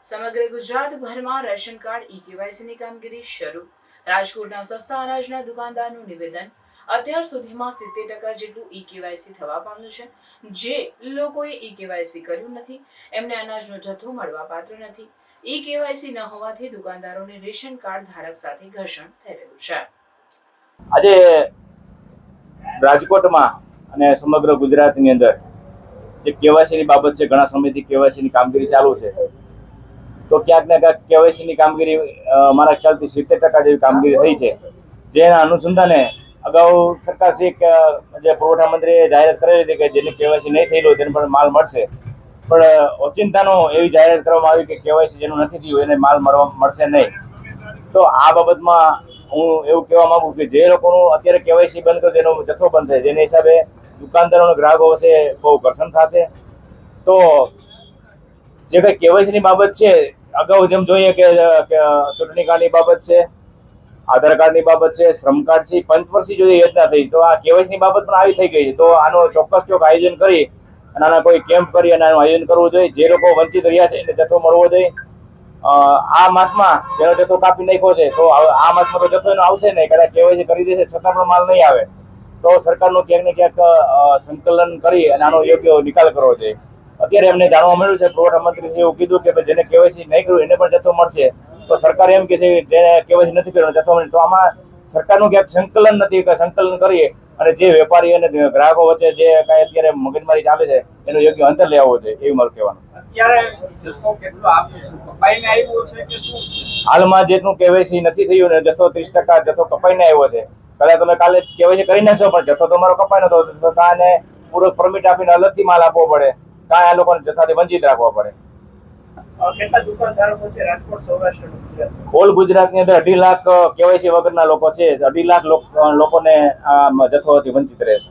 સમગ્ર ગુજરાતભરમાં ration card ઈ-કેવાયસીની કામગીરી શરૂ. રાજકોટના સસ્તા અનાજના દુકાનદારનું નિવેદન. અત્યાર સુધીમાં 70% જેટલું ઈ-કેવાયસી થવા પામ્યું છે. જે લોકોએ ઈ-કેવાયસી કર્યું નથી એમને અનાજનો જથ્થો મળવાપાત્ર નથી. ઈ-કેવાયસી ન હોવાથી દુકાનદારોને રેશન કાર્ડ ધારક સાથે ઘર્ષણ થઈ રહ્યું છે. આજે રાજકોટમાં અને સમગ્ર ગુજરાતની અંદર જે કેવાયસીની બાબત છે, ઘણા સમયથી કેવાયસીની કામગીરી ચાલુ છે. તો ક્યાંક ને ક્યાંક કેવાયસીની કામગીરી મારા ખ્યાલથી 70% જેવી કામગીરી થઈ છે. જેના અનુસંધાને અગાઉ સરકારશ્રી જે પુરવઠા મંત્રીએ જાહેરાત કરેલી હતી કે જેની કેવાયસી નહીં થયેલું તેને પણ માલ મળશે, પણ ઓચિંતાનો એવી જાહેરાત કરવામાં આવી કે કેવાયસી જેનું નથી થયું એને માલ મળશે નહીં. તો આ બાબતમાં હું એવું કહેવા માંગુ કે જે લોકોનું અત્યારે કેવાયસી બંધ કરે તેનો જથ્થો બંધ થાય, જેની હિસાબે દુકાનદારો અને ગ્રાહકો વચ્ચે બહુ ઘર્ષણ થશે. તો જે કંઈ કેવાયસીની બાબત છે, અગાઉ જેમ જોઈએ કે ચૂંટણી કાર્ડની બાબત છે, આધાર કાર્ડની બાબત છે, શ્રમ કાર્ડ છે, પંચવર્ષીય જો યોજના થઈ, તો આ કેવાયસીની બાબત પણ આવી થઈ ગઈ છે. તો આનો ચોક્કસ આયોજન કરી અને આના કોઈ કેમ્પ કરી અને આનું આયોજન કરવું જોઈએ. જે લોકો વંચિત રહ્યા છે એને જથ્થો મળવો જોઈએ. આ માસમાં જેનો જથ્થો કાપી નાખ્યો છે તો આ માસમાં તો જથ્થો એનો આવશે નહીં, કદાચ કેવાયસી કરી દેશે છતાં પણ માલ નહીં આવે. તો સરકારનું ક્યાંક ને ક્યાંક સંકલન કરી અને આનો યોગ્ય નિકાલ કરવો જોઈએ. અત્યારે એમને જાણવા મળ્યું છે, પુરવઠા મંત્રીએ એવું કીધું કે જેને કેવાયસી નહીં કર્યું એને પણ જથ્થો મળશે. તો સરકાર એમ કે છે જેને કેવાયસી નથી કર્યો જથ્થો મળે. તો આમાં સરકારનું ક્યાંક સંકલન નથી કે સંકલન કરીએ અને જે વેપારી અને ગ્રાહકો વચ્ચે જે કાંઈ અત્યારે મગજમારી ચાલે છે એનું યોગ્ય અંતર લઈ આવવો જોઈએ, એવું મારું કહેવાનું. હાલમાં જેટલું કેવાયસી નથી થયું ને જથ્થો 30% જથ્થો કપાઈને આવ્યો છે. કદાચ તમે કાલે કેવાયસી કરી નાખશો પણ જથ્થો તમારો કપાઈ નતો તો કાને પૂરો પરમિટ આપીને અલગથી માલ આપવો પડે, કાં આ લોકોને જથ્થાથી વંચિત રાખવા પડે. ઓલ ગુજરાતની અંદર 2.5 લાખ કેવાયસી વગરના લોકો છે. 2.5 લાખ લોકોને આ જથ્થોથી વંચિત રહેશે.